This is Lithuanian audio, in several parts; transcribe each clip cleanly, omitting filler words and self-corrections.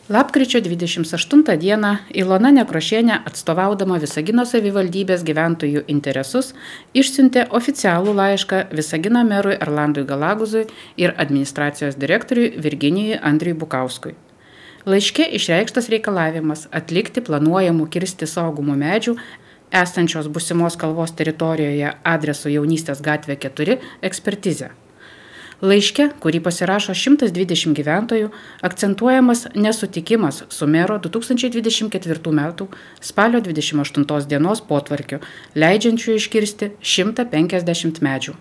Lapkričio 28 dieną Ilona Nekrošienė, atstovaudama Visagino savivaldybės gyventojų interesus, išsiuntė oficialų laišką Visagino merui Erlandui Galaguzui ir administracijos direktoriui Virginijui Andriui Bukauskui. Laiške išreikštas reikalavimas atlikti planuojamų kirsti saugomų medžių esančios būsimos kalvos teritorijoje adresu Jaunystės gatvė 4 ekspertizę. Laiške, kurį pasirašo 120 gyventojų, akcentuojamas nesutikimas su mero 2024 m. spalio 28 dienos potvarkiu, leidžiančiu iškirsti 150 medžių.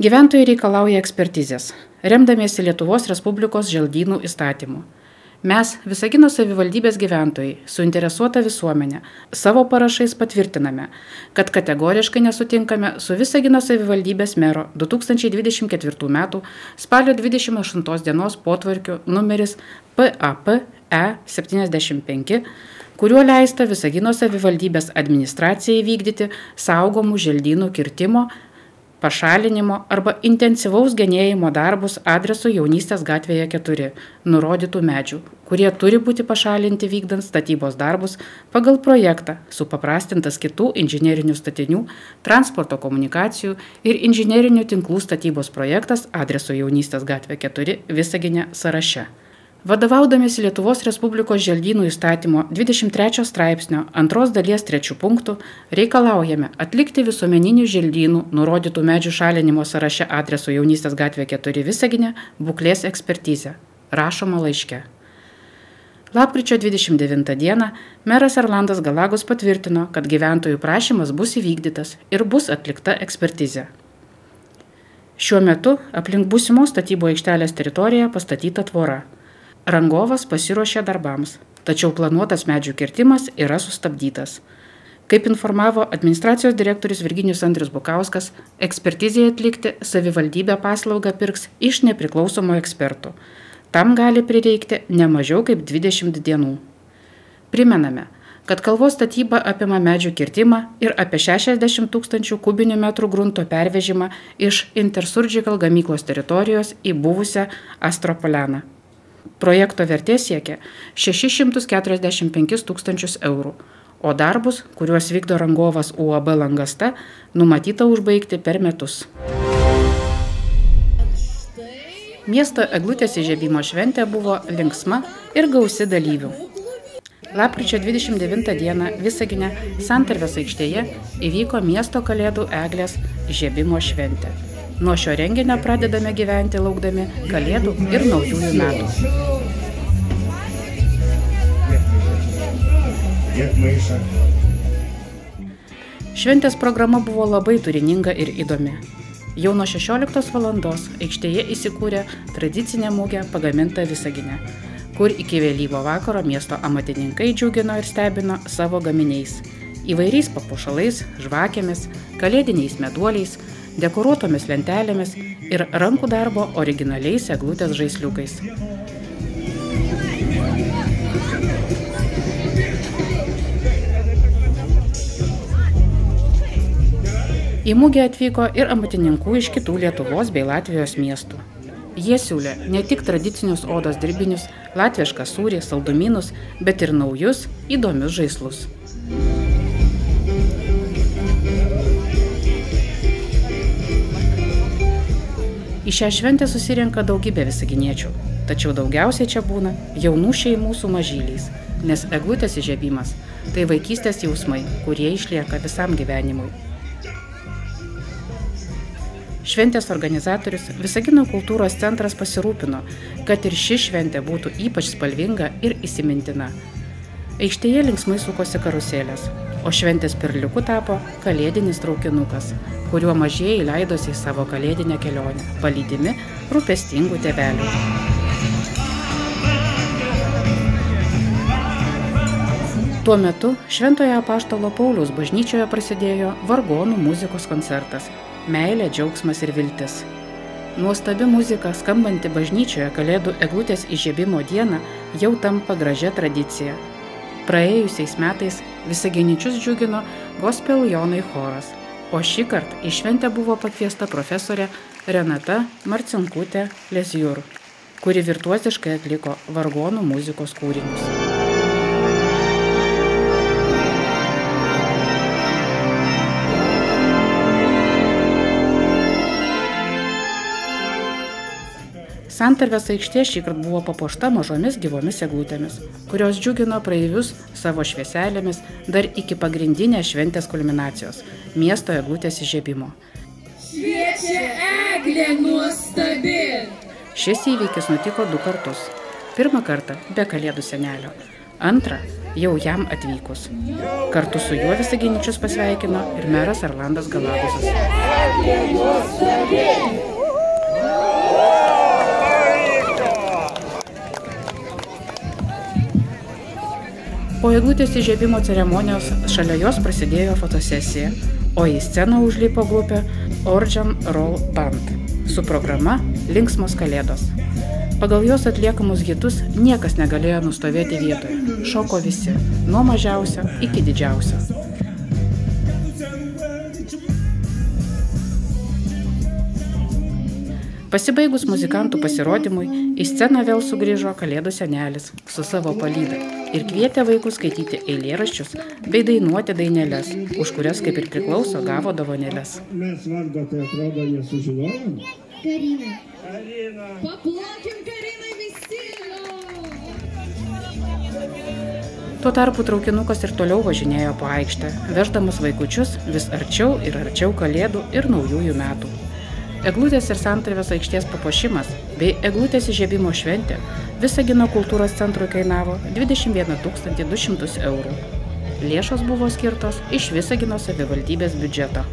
Gyventojai reikalauja ekspertizės, remdamiesi Lietuvos Respublikos želdynų įstatymu. Mes, Visagino savivaldybės gyventojai, suinteresuota visuomenė, savo parašais patvirtiname, kad kategoriškai nesutinkame su Visagino savivaldybės mero 2024 m. spalio 28 dienos potvarkiu numeris PAP-E 75, kuriuo leista Visagino savivaldybės administracijai vykdyti saugomų želdynų kirtimo, pašalinimo arba intensyvaus genėjimo darbus adresu Jaunystės gatvėje 4 nurodytų medžių, kurie turi būti pašalinti vykdant statybos darbus pagal projektą supaprastintas kitų inžinerinių statinių, transporto komunikacijų ir inžinerinių tinklų statybos projektas adresu Jaunystės gatvė 4 Visagine sąraše. Vadovaudamiesi Lietuvos Respublikos želdynų įstatymo 23 straipsnio 2 dalies 3 punktų reikalaujame atlikti visuomeninių želdynų nurodytų medžių šalinimo sąraše adresu Jaunystės gatvė 4 Visagine būklės ekspertizę. Rašoma laiške. Lapkričio 29 dieną meras Erlandas Galagus patvirtino, kad gyventojų prašymas bus įvykdytas ir bus atlikta ekspertizė. Šiuo metu aplink būsimos statybo aikštelės teritoriją pastatyta tvora. Rangovas pasiruošė darbams, tačiau planuotas medžių kirtimas yra sustabdytas. Kaip informavo administracijos direktorius Virginijus Andrius Bukauskas, ekspertizėje atlikti savivaldybė paslaugą pirks iš nepriklausomų ekspertų. Tam gali prireikti ne mažiau kaip 20 dienų. Primename, kad kalvos statyba apima medžių kirtimą ir apie 60 000 kubinių metrų grunto pervežimą iš Intersurgical gamyklos teritorijos į buvusią Astropolianą. Projekto vertė siekia 645 000 eurų, o darbus, kuriuos vykdo rangovas UAB Langasta, numatyta užbaigti per metus. Miesto eglutės įžiebimo šventė buvo linksma ir gausi dalyvių. Lapkričio 29 dieną Visagine Santarvės aikštėje įvyko miesto kalėdų eglės įžiebimo šventė. Nuo šio renginio pradedame gyventi laukdami kalėdų ir naujųjų metų. Šventės programa buvo labai turininga ir įdomi. Jau nuo 16 valandos aikštėje įsikūrė tradicinė mugė pagaminta Visagine, kur iki vėlyvo vakaro miesto amatininkai džiugino ir stebino savo gaminiais, įvairiais papuošalais, žvakėmis, kalėdiniais meduoliais, dekoruotomis lentelėmis ir rankų darbo originaliais eglutės žaisliukais. Į mugę atvyko ir amatininkų iš kitų Lietuvos bei Latvijos miestų. Jie siūlė ne tik tradicinius odos dirbinius, latvišką sūrį, saldumynus, bet ir naujus, įdomius žaislus. Į šią šventę susirenka daugybė visaginiečių, tačiau daugiausiai čia būna jaunų šeimų su mažyliais, nes eglutės įžiebimas – tai vaikystės jausmai, kurie išlieka visam gyvenimui. Šventės organizatorius Visagino kultūros centras pasirūpino, kad ir ši šventė būtų ypač spalvinga ir įsimintina. Aikštėje linksmai sukosi karuselės, o šventės perliuku tapo kalėdinis traukinukas, kuriuo mažieji leidosi į savo kalėdinę kelionę, palydimi rūpestingų tėvelių. Tuo metu Šventojo Apaštalo Pauliaus bažnyčioje prasidėjo vargonų muzikos koncertas Meilė, džiaugsmas ir viltis. Nuostabi muzika, skambanti bažnyčioje kalėdų eglutės įžiebimo dieną, jau tampa gražia tradicija. Praėjusiais metais visaginiečius džiugino Gospel Jonai choras, o šįkart į šventę buvo pakviesta profesorė Renata Marcinkutė Lesjur, kuri virtuoziškai atliko vargonų muzikos kūrinius. Santarvės aikštė šįkart buvo papuošta mažomis gyvomis eglutėmis, kurios džiugino praeivius savo švieselėmis dar iki pagrindinės šventės kulminacijos – miesto eglutės įžiebimo. Šviečia eglė nuostabi! Šis įvykis nutiko 2 kartus. Pirmą kartą be Kalėdų senelio, antrą jau jam atvykus. Kartu su juo visaginiečius pasveikino ir meras Erlandas Galaguzas. Eglė nuostabi! Po eglutės įžiebimo ceremonijos šalia jos prasidėjo fotosesija, o į sceną užlipo grupė Orjan Roll Band su programa Linksmos kalėdos. Pagal jos atliekamus hitus niekas negalėjo nustovėti vietoje. Šoko visi, nuo mažiausio iki didžiausio. Pasibaigus muzikantų pasirodymui, į sceną vėl sugrįžo Kalėdų senelis su savo palyda ir kvietė vaikus skaityti eilėraščius bei dainuoti daineles, už kurias, kaip ir priklauso, gavo dovanėles. Mes vardo, tai atrodo, nesužinojom. Karina. Karina. Paplokim Karinai visi! Tuo tarpu traukinukas ir toliau važinėjo po aikštę, veždamas vaikučius vis arčiau ir arčiau Kalėdų ir naujųjų metų. Eglutės ir Santarvės aikštės papuošimas bei eglutės įžiebimo šventė Visagino kultūros centrui kainavo 21 200 eurų. Lėšos buvo skirtos iš Visagino savivaldybės biudžeto.